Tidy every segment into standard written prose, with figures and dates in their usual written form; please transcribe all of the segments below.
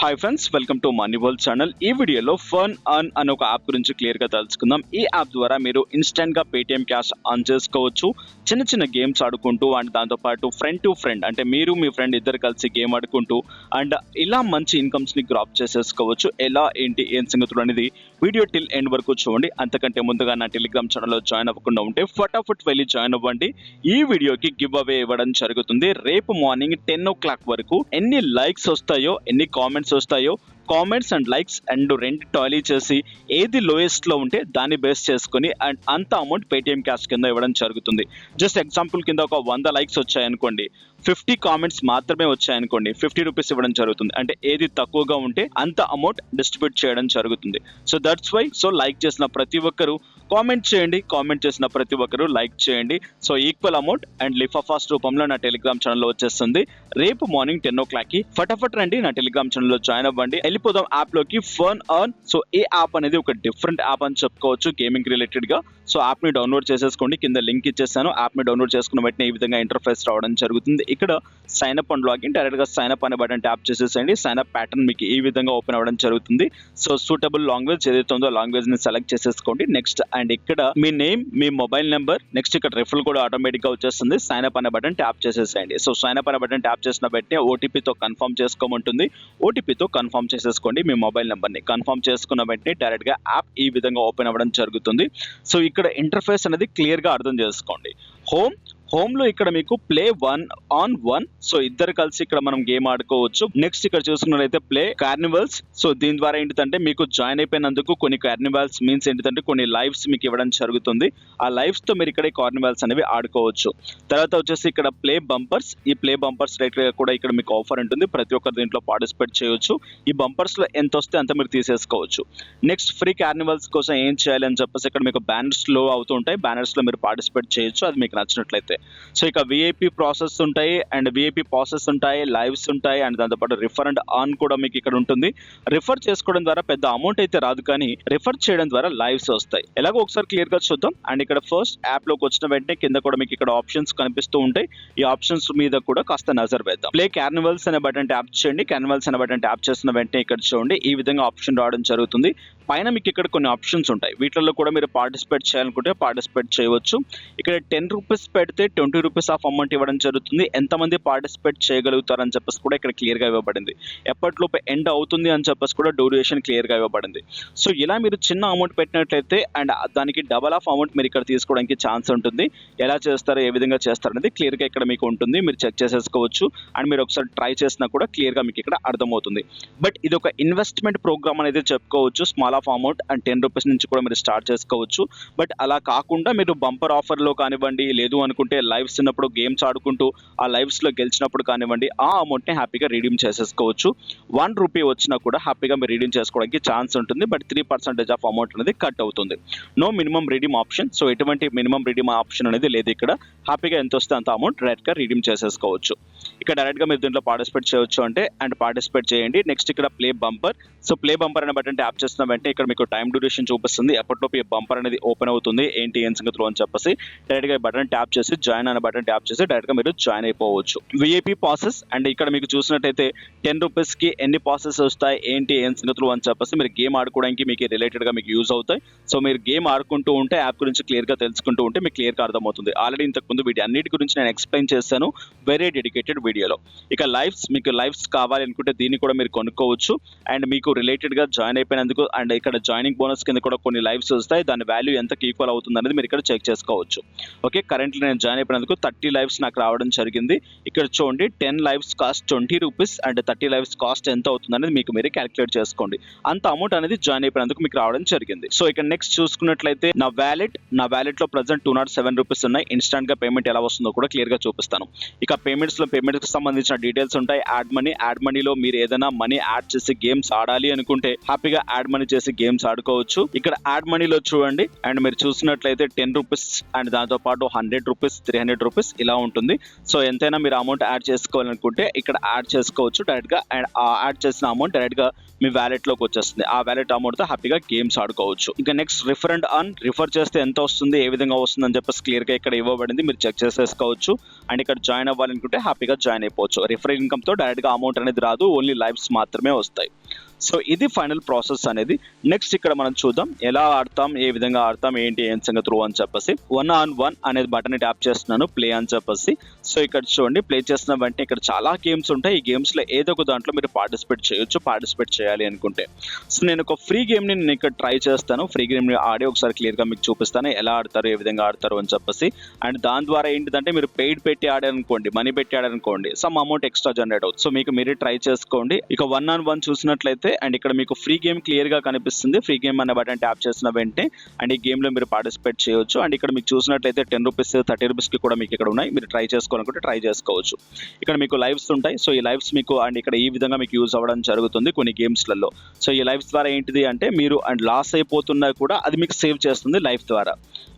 Hi friends, welcome to money world channel. ఈ వీడియోలో fun earn అనే ఒక యాప్ గురించి క్లియర్గా తెలుసుకుందాం. ఈ యాప్ ద్వారా మీరు ఇన్స్టెంట్గా పేటిఎం క్యాష్ ఆన్ చేసుకోవచ్చు. చిన్న చిన్న గేమ్స్ ఆడుకుంటూ అండ్ దాంతోపాటు ఫ్రెండ్ టు ఫ్రెండ్ అంటే మీరు మీ ఫ్రెండ్ ఇద్దరు కలిసి గేమ్ ఆడుకుంటూ అండ్ ఇలా మంచి ఇన్కమ్స్ని గ్రాప్ చేసేసుకోవచ్చు. ఎలా ఏంటి ఏం సంగతులు అనేది వీడియో టిల్ ఎండ్ వరకు చూడండి. అంతకంటే ముందుగా నా టెలిగ్రామ్ ఛానల్లో జాయిన్ అవ్వకుండా ఉంటే ఫటాఫట్ వెళ్ళి జాయిన్ అవ్వండి. ఈ వీడియోకి గివ్ అవే ఇవ్వడం జరుగుతుంది. రేపు మార్నింగ్ 10 o'clock వరకు ఎన్ని లైక్స్ వస్తాయో, ఎన్ని కామెంట్స్ వస్తాయో, కామెంట్స్ అండ్ లైక్స్ అండ్ రెండు టాలీ చేసి ఏది లోయెస్ట్ లో ఉంటే దాన్ని బేస్ చేసుకుని అండ్ అంత అమౌంట్ పేటిఎం క్యాష్ కింద ఇవ్వడం జరుగుతుంది. జస్ట్ ఎగ్జాంపుల్ కింద ఒక 100 లైక్స్ వచ్చాయనుకోండి, 50 కామెంట్స్ మాత్రమే వచ్చాయనుకోండి, 50 రూపీస్ ఇవ్వడం జరుగుతుంది. అంటే ఏది తక్కువగా ఉంటే అంత అమౌంట్ డిస్ట్రిబ్యూట్ చేయడం జరుగుతుంది. సో దట్స్ వై లైక్ చేసిన ప్రతి ఒక్కరు కామెంట్ చేయండి, కామెంట్ చేసిన ప్రతి ఒక్కరు లైక్ చేయండి. సో ఈక్వల్ అమౌంట్ అండ్ లిఫా ఫాస్ట్ రూపంలో నా టెలిగ్రామ్ ఛానల్లో వచ్చేస్తుంది. రేపు మార్నింగ్ 10 o'clock ఫటాఫట్ రండి, నా టెలిగ్రామ్ ఛానల్లో జాయిన్ అవ్వండి. వెళ్ళిపోదాం యాప్ లోకి. Fun earn. సో ఈ యాప్ అనేది ఒక డిఫరెంట్ యాప్ అని చెప్పుకోవచ్చు గేమింగ్ రిలేటెడ్ గా. సో యాప్ ని డౌన్లోడ్ చేసేసుకోండి, కింద లింక్ ఇచ్చేస్తాను. యాప్ ని డౌన్లోడ్ చేసుకున్న వెంటనే ఈ విధంగా ఇంటర్ఫేస్ రావడం జరుగుతుంది. ఇక్కడ sign up and login, direct గా సైన్ అప్ అనే బటన్ ట్యాప్ చేసేసండి. సైన్ అప్ ప్యాటర్న్ మీకు ఈ విధంగా ఓపెన్ అవ్వడం జరుగుతుంది. సో సూటబుల్ లాంగ్వేజ్ ఏదైతే ఉందో లాంగ్వేజ్ ని సెలెక్ట్ చేసేసుకోండి. నెక్స్ట్ అండ్ ఇక్కడ మీ నేమ్, మీ మొబైల్ నెంబర్, నెక్స్ట్ ఇక్కడ రిఫరల్ కూడా ఆటోమేటిక్ గా వచ్చేస్తుంది. సైన్ అప్ అనే బటన్ ట్యాప్ చేసేసేయండి. సో సైన్ అప్ అనే బటన్ ట్యాప్ చేసిన వెంటనే ఓటీపీతో కన్ఫర్మ్ చేసుకోమంటుంది. ఓటీపీతో కన్ఫర్మ్ చేసేసుకోండి మీ మొబైల్ నెంబర్ ని. కన్ఫర్మ్ చేసుకున్న వెంటనే డైరెక్ట్ గా యాప్ ఈ విధంగా ఓపెన్ అవ్వడం జరుగుతుంది. సో ఇక్కడ ఇంటర్ఫేస్ అనేది క్లియర్ గా అర్థం చేసుకోండి. హోమ్ లో ఇక్కడ మీకు ప్లే 1-on-1. సో ఇద్దరు కలిసి ఇక్కడ మనం గేమ్ ఆడుకోవచ్చు. నెక్స్ట్ ఇక్కడ చూసుకున్నట్లయితే ప్లే కార్నివల్స్. సో దీని ద్వారా ఏంటంటే మీకు జాయిన్ అయిపోయినందుకు కొన్ని కార్నివల్స్ మీన్స్ ఏంటంటే కొన్ని లైవ్స్ మీకు ఇవ్వడం జరుగుతుంది. ఆ లైవ్స్ తో మీరు ఇక్కడ కార్నివల్స్ అనేవి ఆడుకోవచ్చు. తర్వాత వచ్చేసి ఇక్కడ ప్లే బంపర్స్. ఈ ప్లే బంపర్స్ రేట్ కూడా ఇక్కడ మీకు ఆఫర్ ఉంటుంది. ప్రతి ఒక్కరు దీంట్లో పార్టిసిపేట్ చేయొచ్చు. ఈ బంపర్స్ లో ఎంత వస్తే అంత మీరు తీసేసుకోవచ్చు. నెక్స్ట్ ఫ్రీ కార్నివల్స్ కోసం ఏం చేయాలి అని చెప్పేసి ఇక్కడ మీకు బ్యానర్స్ లో అవుతూ ఉంటాయి. బ్యానర్స్ లో మీరు పార్టిసిపేట్ చేయొచ్చు, అది మీకు నచ్చినట్లయితే. సో ఇక విఐపి ప్రాసెస్ ఉంటాయి అండ్ విఐపి ప్రాసెస్ ఉంటాయి, లైవ్స్ ఉంటాయి అండ్ దాంతోపాటు రిఫర్ అండ్ ఆన్ కూడా మీకు ఇక్కడ ఉంటుంది. రిఫర్ చేసుకోవడం ద్వారా పెద్ద అమౌంట్ అయితే రాదు, కానీ రిఫర్ చేయడం ద్వారా లైవ్స్ వస్తాయి. ఎలాగో ఒకసారి క్లియర్ గా చూద్దాం. అండ్ ఇక్కడ ఫస్ట్ యాప్ లోకి వచ్చిన వెంటనే కింద కూడా మీకు ఇక్కడ ఆప్షన్స్ కనిపిస్తూ ఉంటాయి. ఈ ఆప్షన్స్ మీద కూడా కాస్త నజర్ వేద్దాం. ప్లే కార్నివల్స్ అనే బటన్ ట్యాప్ చేయండి. కార్నివల్స్ అనే బటన్ ట్యాప్ చేసిన వెంటనే ఇక్కడ చూడండి ఈ విధంగా ఆప్షన్ రావడం జరుగుతుంది. పైన మీకు ఇక్కడ కొన్ని ఆప్షన్స్ ఉంటాయి. వీటిల్లో కూడా మీరు పార్టిసిపేట్ చేయాలనుకుంటే పార్టిసిపేట్ చేయవచ్చు. ఇక్కడ 10 రూపీస్ పెడితే 20 రూపీస్ ఆఫ్ అమౌంట్ ఇవ్వడం జరుగుతుంది. ఎంతమంది పార్టిసిపేట్ చేయగలుగుతారని చెప్పేసి కూడా ఇక్కడ క్లియర్ గా ఇవ్వబడింది. ఎప్పటిలోపు ఎండ్ అవుతుంది అని చెప్పేసి కూడా డ్యూరేషన్ క్లియర్ గా ఇవ్వబడింది. సో ఇలా మీరు చిన్న అమౌంట్ పెట్టినట్లయితే అండ్ దానికి డబల్ ఆఫ్ అమౌంట్ మీరు ఇక్కడ తీసుకోవడానికి ఛాన్స్ ఉంటుంది. ఎలా చేస్తారో, ఏ విధంగా చేస్తారు అనేది క్లియర్ గా ఇక్కడ మీకు ఉంటుంది. మీరు చెక్ చేసేసుకోవచ్చు అండ్ మీరు ఒకసారి ట్రై చేసినా కూడా క్లియర్ గా మీకు ఇక్కడ అర్థమవుతుంది. బట్ ఇది ఒక ఇన్వెస్ట్మెంట్ ప్రోగ్రామ్ అనేది చెప్పుకోవచ్చు. Small of amount and 10 rupees నుంచి కూడా మీరు స్టార్ట్ చేసుకోవచ్చు. బట్ అలా కాకుండా మీరు బంపర్ ఆఫర్ లో కానివ్వండి, లేదు అనుకుంటే లైవ్స్ ఉన్నప్పుడు గేమ్స్ ఆడుకుంటూ ఆ లైవ్స్ లో గెలిచినప్పుడు కానివ్వండి, ఆ అమౌంట్ ని హ్యాపీగా రీడీమ్ చేసేసుకోవచ్చు. 1 రూపీ వచ్చినా కూడా హ్యాపీగా మీరు రీడీమ్ చేసుకోవడానికి ఛాన్స్ ఉంటుంది. బట్ 3% ఆఫ్ అమౌంట్ అనేది కట్ అవుతుంది. No minimum redeem option. So ఎటువంటి మినిమం రీడీమ్ ఆప్షన్ అనేది లేదు ఇక్కడ. హ్యాపీగా ఎంత వస్తే అంత అమౌంట్ డైరెక్ట్ గా రీడీమ్ చేసేసుకోవచ్చు. ఇక్కడ డైరెక్ట్ గా మీరు దీంట్లో పార్టిసిపేట్ చేయొచ్చు అంటే అండ్ పార్టిసిపేట్ చేయండి. నెక్స్ట్ ఇక్కడ play bumper. So play bumper అనే బటన్ ట్యాప్ చేసిన వెంటనే ఇక్కడ మీకు టైం డ్యూరేషన్ చూపిస్తుంది. ఎప్పటిలోపు ఈ బంపర్ అనేది ఓపెన్ అవుతుంది, ఏంటి ఏం సంగతులు అని చెప్పేసి డైరెక్ట్ గా బటన్ ట్యాప్ చేసి జాయిన్ అనే బటన్ ట్యాప్ చేసి డైరెక్ట్ గా మీరు జాయిన్ అయిపోవచ్చు. విఐపి పాసెస్ అండ్ ఇక్కడ మీకు చూసినట్టయితే 10 రూపీస్ కి ఎన్ని పాసెస్ వస్తాయి, ఏంటి ఏం సంగతులు అని చెప్పేసి మీరు గేమ్ ఆడుకోవడానికి మీకు రిలేటెడ్ గా మీకు యూజ్ అవుతాయి. సో మీరు గేమ్ ఆడుకుంటూ ఉంటే యాప్ గురించి క్లియర్ గా తెలుసుకుంటూ ఉంటే మీకు క్లియర్ గా అర్థమవుతుంది. ఆల్రెడీ ఇంతకు ముందు వీటి అన్నిటి గురించి నేను ఎక్స్ప్లెయిన్ చేశాను వెరీ డెడికేటెడ్ వీడియోలో. ఇక లైవ్స్, మీకు లైవ్స్ కావాలి అనుకుంటే దీన్ని కూడా మీరు కొనుక్కోవచ్చు. అండ్ మీకు రిలేటెడ్ గా జాయిన్ అయిపోయినందుకు అండ్ ఇక్కడ జాయినింగ్ బోనస్ కింద కూడా కొన్ని లైవ్స్ వస్తాయి. దాని వాల్యూ ఎంతకి ఈక్వల్ అవుతుంది అనేది మీరు ఇక్కడ చెక్ చేసుకోవచ్చు. ఓకే, కరెంట్లీ నేను జాయిన్ అయిపోయినందుకు 30 లైవ్స్ నాకు రావడం జరిగింది. ఇక్కడ చూడండి 10 lives cost 20 rupees and 30 lives cost ఎంత అవుతుంది అనేది మీకు మీరే క్యాలిక్యులేట్ చేసుకోండి. అంత అమౌంట్ అనేది జాయిన్ అయిపోయినందుకు మీకు రావడం జరిగింది. సో ఇక్కడ నెక్స్ట్ చూసుకున్నట్లయితే నా వ్యాలెట్ లో ప్రజెంట్ 207 రూపీస్ ఉన్నాయి. ఇన్స్టాంట్ గా పేమెంట్ ఎలా వస్తుందో కూడా క్లియర్ గా చూపిస్తాను. ఇక పేమెంట్స్ కి సంబంధించిన డీటెయిల్స్ ఉంటాయి. యాడ్ మనీలో మీరు ఏదైనా మనీ యాడ్ చేసి గేమ్స్ ఆడాలి అనుకుంటే హ్యాపీగా యాడ్ మనీ చేసి గేమ్స్ ఆడుకోవచ్చు. ఇక్కడ యాడ్ మనీలో చూడండి అండ్ మీరు చూసినట్లయితే 10 రూపీస్ అండ్ దాంతో పాటు 100 రూపీస్, 300 రూపీస్ ఇలా ఉంటుంది. సో ఎంతైనా మీరు అమౌంట్ యాడ్ చేసుకోవాలనుకుంటే ఇక్కడ యాడ్ చేసుకోవచ్చు డైరెక్ట్ గా. అండ్ ఆ యాడ్ చేసిన అమౌంట్ డైరెక్ట్ గా మీ వ్యాలెట్ లోకి వచ్చేస్తుంది. ఆ వ్యాలెట్ అమౌంట్ తో హ్యాపీగా గేమ్స్ ఆడుకోవచ్చు. ఇంకా next refer and earn. Refer చేస్తే ఎంత వస్తుంది, ఏ విధంగా వస్తుంది అని చెప్పేసి క్లియర్ గా ఇక్కడ ఇవ్వబడింది. మీరు చెక్ చేసేసుకోవచ్చు. అండ్ ఇక్కడ జాయిన్ అవ్వాలనుకుంటే హ్యాపీగా జాయిన్ అయిపోవచ్చు. రిఫరల్ ఇన్కమ్తో డైరెక్ట్గా అమౌంట్ అనేది రాదు, ఓన్లీ లైవ్స్ మాత్రమే వస్తాయి. సో ఇది ఫైనల్ ప్రాసెస్ అనేది. నెక్స్ట్ ఇక్కడ మనం చూద్దాం ఎలా ఆడతాం, ఏ విధంగా ఆడతాం, ఏంటి ఏం సంగతులు అని చెప్పేసి. 1-on-1 అనేది బటన్ ట్యాప్ చేస్తున్నాను, ప్లే అని చెప్పేసి. సో ఇక్కడ చూడండి, ప్లే చేసిన వెంటనే ఇక్కడ చాలా గేమ్స్ ఉంటాయి. ఈ గేమ్స్లో ఏదో ఒక దాంట్లో మీరు పార్టిసిపేట్ చేయొచ్చు, పార్టిసిపేట్ చేయాలి అనుకుంటే. సో నేను ఒక ఫ్రీ గేమ్ని నేను ఇక్కడ ట్రై చేస్తాను. ఫ్రీ గేమ్ని ఆడి ఒకసారి క్లియర్గా మీకు చూపిస్తాను ఎలా ఆడతారు, ఏ విధంగా ఆడతారు అని చెప్పేసి. అండ్ దాని ద్వారా ఏంటిదంటే మీరు పెయిడ్ పెట్టి ఆడారనుకోండి, మనీ పెట్టి ఆడారనుకోండి, సమ్ అమౌంట్ ఎక్స్ట్రా జనరేట్ అవుతుంది. సో మీకు మీరే ట్రై చేసుకోండి. ఇక 1-on-1 చూసినట్లయితే అండ్ ఇక్కడ మీకు ఫ్రీ గేమ్ క్లియర్ గా కనిపిస్తుంది. ఫ్రీ గేమ్ అనే బటన్ ట్యాప్ చేసిన వెంటనే అండ్ ఈ గేమ్ లో మీరు పార్టిసిపేట్ చేయొచ్చు. అండ్ ఇక్కడ మీకు చూసినట్లయితే 10 రూపీస్ 30 రూపీస్ కి కూడా మీకు ఇక్కడ ఉన్నాయి. మీరు ట్రై చేసుకోవాలనుకుంటే ట్రై చేసుకోవచ్చు. ఇక్కడ మీకు లైవ్స్ ఉంటాయి. సో ఈ లైవ్స్ మీకు అండ్ ఇక్కడ ఈ విధంగా మీకు యూజ్ అవ్వడం జరుగుతుంది కొన్ని గేమ్స్లలో. సో ఈ లైవ్స్ ద్వారా ఏంటిది అంటే మీరు అండ్ లాస్ అయిపోతున్నా కూడా అది మీకు సేవ్ చేస్తుంది లైవ్ ద్వారా.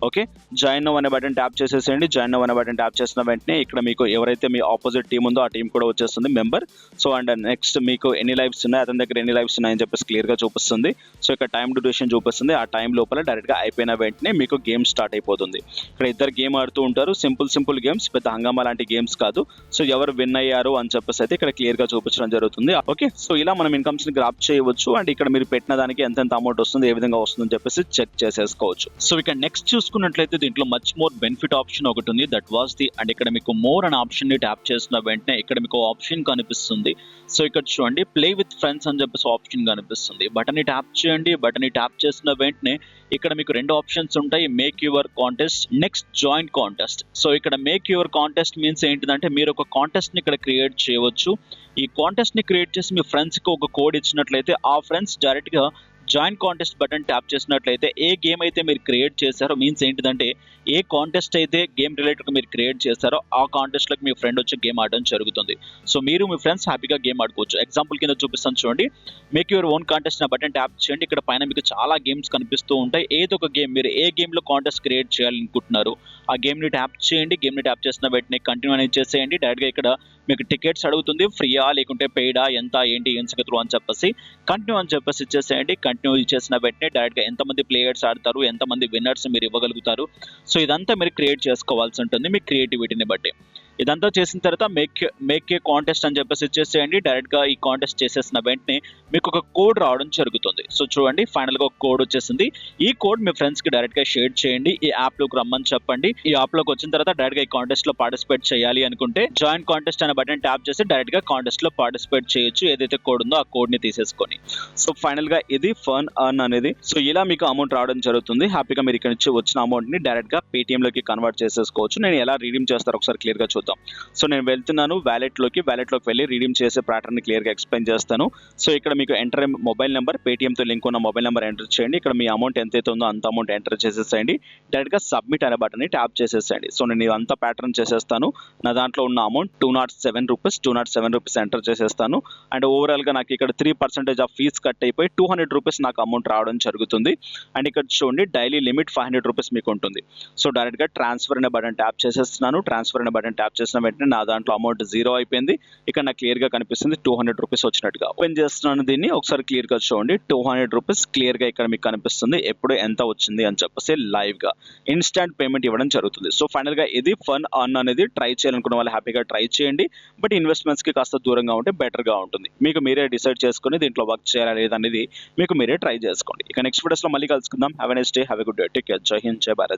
ఓకే, జాయిన్ నౌ అనే బటన్ ట్యాప్ చేసేసేయండి. జాయిన్ నౌ అనే బటన్ ట్యాప్ చేసిన వెంటనే ఇక్కడ మీకు ఎవరైతే మీ ఆపోజిట్ టీం ఉందో ఆ టీం కూడా వచ్చేస్తుంది మెంబర్. సో అండ్ నెక్స్ట్ మీకు ఎన్ని లైవ్స్ ఉన్నాయి, అతని దగ్గర ఎన్ని లైవ్స్ ఉన్నాయని చెప్పేసి క్లియర్గా చూపిస్తుంది. సో ఇక్కడ టైం డ్యూరేషన్ చూపిస్తుంది. ఆ టైం లోపల డైరెక్ట్గా అయిపోయిన వెంటనే మీకు గేమ్ స్టార్ట్ అయిపోతుంది. ఇక్కడ ఇద్దరు గేమ్ ఆడుతూ ఉంటారు. సింపుల్ గేమ్స్, పెద్ద హంగామా లాంటి గేమ్స్ కాదు. సో ఎవరు విన్ అయ్యారు అని చెప్పేసి అయితే ఇక్కడ క్లియర్గా చూపించడం జరుగుతుంది. ఓకే, సో ఇలా మనం ఇన్కమ్స్ని గ్రాప్ చేయవచ్చు. అండ్ ఇక్కడ మీరు పెట్టిన దానికి ఎంత అమౌంట్ వస్తుంది, ఏ విధంగా వస్తుందని చెప్పేసి చెక్ చేసేసుకోవచ్చు. సో ఇక్కడ నెక్స్ట్ చూసుకున్నట్లయితే దీంట్లో మచ్ మోర్ బెనిఫిట్ ఆప్షన్ ఒకటి ఉంది, దట్ వాస్ ది. అండ్ ఇక్కడ మీకు మోర్ అనే ఆప్షన్ ని ట్యాప్ చేసిన వెంటనే ఇక్కడ మీకు ఆప్షన్ కనిపిస్తుంది. సో ఇక్కడ చూడండి, ప్లే విత్ ఫ్రెండ్స్ అని చెప్పేసి ఆప్షన్ కనిపిస్తుంది. బటన్ ని ట్యాప్ చేయండి. బటన్ ని ట్యాప్ చేసిన వెంటనే ఇక్కడ మీకు రెండు ఆప్షన్స్ ఉంటాయి, make your contest, next join contest. So ఇక్కడ మేక్ యువర్ కాంటెస్ట్ మీన్స్ ఏంటిదంటే మీరు ఒక కాంటెస్ట్ ని ఇక్కడ క్రియేట్ చేయవచ్చు. ఈ కాంటెస్ట్ ని క్రియేట్ చేసి మీ ఫ్రెండ్స్ కి ఒక కోడ్ ఇచ్చినట్లయితే ఆ ఫ్రెండ్స్ డైరెక్ట్ గా జాయిన్ కాంటెస్ట్ బటన్ ట్యాప్ చేసినట్లయితే ఏ గేమ్ అయితే మీరు క్రియేట్ చేశారో, మీన్స్ ఏంటిదంటే ఏ కాంటెస్ట్ అయితే గేమ్ రిలేటెడ్గా మీరు క్రియేట్ చేశారో ఆ కాంటెస్ట్లోకి మీ ఫ్రెండ్ వచ్చి గేమ్ ఆడడం జరుగుతుంది. సో మీరు మీ ఫ్రెండ్స్ హ్యాపీగా గేమ్ ఆడుకోవచ్చు. ఎగ్జాంపుల్ కింద చూపిస్తాను చూడండి, మేక్ యువర్ ఓన్ కాంటెస్ట్ నా బటన్ ట్యాప్ చేయండి. ఇక్కడ పైన మీకు చాలా గేమ్స్ కనిపిస్తూ ఉంటాయి. ఏదో ఒక గేమ్, మీరు ఏ గేమ్లో కాంటెస్ట్ క్రియేట్ చేయాలనుకుంటున్నారు ఆ గేమ్ని ట్యాప్ చేయండి. గేమ్ని ట్యాప్ చేసిన వెంటనే కంటిన్యూ అనేది చేసేయండి. డైరెక్ట్గా ఇక్కడ మీకు టికెట్స్ అడుగుతుంది, ఫ్రీయా లేకుంటే పెయిడా, ఎంత ఏంటి ఏం సంగతులు అని చెప్పేసి కంటిన్యూ అని చెప్పేసి ఇచ్చేసేయండి. కంటిన్యూ ఇచ్చేసిన వెంటనే డైరెక్ట్గా ఎంతమంది ప్లేయర్స్ ఆడతారు, ఎంతమంది విన్నర్స్ మీరు ఇవ్వగలుగుతారు, సో ఇదంతా మీరు క్రియేట్ చేసుకోవాల్సి ఉంటుంది మీ క్రియేటివిటీని బట్టి. ఇదంతా చేసిన తర్వాత మేక్ ఏ కాంటెస్ట్ అని చెప్పేసి ఇచ్చేసేయండి. డైరెక్ట్గా ఈ కాంటెస్ట్ చేసేసిన వెంటనే మీకు ఒక కోడ్ రావడం జరుగుతుంది. సో చూడండి, ఫైనల్గా ఒక కోడ్ వచ్చేసింది. ఈ కోడ్ మీ ఫ్రెండ్స్కి డైరెక్ట్గా షేర్ చేయండి. ఈ యాప్లోకి రమ్మని చెప్పండి. ఈ యాప్లోకి వచ్చిన తర్వాత డైరెక్ట్గా ఈ కాంటెస్ట్లో పార్టిసిపేట్ చేయాలి అనుకుంటే జాయిన్ కాంటెస్ట్ అనే బటన్ ట్యాప్ చేసి డైరెక్ట్గా కాంటెస్ట్లో పార్టిసిపేట్ చేయొచ్చు. ఏదైతే కోడ్ ఉందో ఆ కోడ్ని తీసేసుకొని. సో ఫైనల్గా ఇది ఫన్ అర్న్ అనేది. సో ఇలా మీకు అమౌంట్ రావడం జరుగుతుంది. హ్యాపీగా మీరు ఇక్కడ నుంచి వచ్చిన అమౌంట్ని డైరెక్ట్గా పేటీఎంలోకి కన్వర్ట్ చేసేసుకోవచ్చు. నేను ఎలా రీడీమ్ చేస్తారో ఒకసారి క్లియర్గా చూద్దాం. సో నేను వెళ్తున్నాను వ్యాలెట్లోకి వెళ్ళి రీడీమ్ చేసే ప్యాటర్న్ క్లియర్గా ఎక్స్ప్లెయిన్ చేస్తాను. సో ఇక్కడ మీకు ఎంటర్ మొబైల్ నెంబర్, పేటీఎంతో లింక్ ఉన్న మొబైల్ నెంబర్ ఎంటర్ చేయండి. ఇక్కడ మీ అమౌంట్ ఎంతైతే ఉందో అంత అమౌంట్ ఎంటర్ చేసేసేయండి. డైరెక్ట్గా సబ్మిట్ అనే బటన్ని ట్యాప్ చేసేసేయండి. సో నేను ఇదంతా ప్యాటర్న్ చేసేస్తాను. నా దాంట్లో ఉన్న అమౌంట్ 207 రూపీస్ ఎంటర్ చేసేస్తాను. అండ్ ఓవరాల్గా నాకు ఇక్కడ 3% ఆఫ్ ఫీజ్ కట్ అయిపోయి 200 రూపీస్ నాకు అమౌంట్ రావడం జరుగుతుంది. అండ్ ఇక్కడ చూడండి, డైలీ లిమిట్ 500 రూపీస్ మీకు ఉంటుంది. సో డైరెక్ట్గా ట్రాన్స్ఫర్ అనే బటన్ ట్యాప్ చేసేస్తున్నాను. ట్రాన్స్ఫర్ అనే బటన్ ట్యాప్ చేసిన వెంటనే నా దాంట్లో అమౌంట్ 0 అయిపోయింది. ఇక్కడ నాకు క్లియర్గా కనిపిస్తుంది 200 రూపీస్ వచ్చినట్టుగా. ఓపెన్ చేస్తున్నాను దీన్ని, ఒకసారి క్లియర్గా చూడండి. 200 రూపీస్ క్లియర్గా ఇక్కడ మీకు కనిపిస్తుంది ఎప్పుడు ఎంత వచ్చింది అని చెప్పేసి లైవ్గా ఇన్స్టాంట్ పేమెంట్ ఇవ్వడం జరుగుతుంది. సో ఫైనల్గా ఇది ఫన్ అర్న్ అనేది. ట్రై చేయాలనుకున్న వాళ్ళు హ్యాపీగా ట్రై చేయండి. బట్ ఇన్వెస్ట్మెంట్స్కి కాస్త దూరంగా ఉంటే బెటర్గా ఉంటుంది. మీకు మీరే డిసైడ్ చేసుకుని దీంట్లో వర్క్ చేయాలా లేదనేది మీకు మీరే ట్రై చేసుకోండి. ఇక నెక్స్ట్ వీడియోస్లో మళ్ళీ కలుసుకుందాం. Have a nice day, have a good day, take care, జై హింద్, జై భారత్.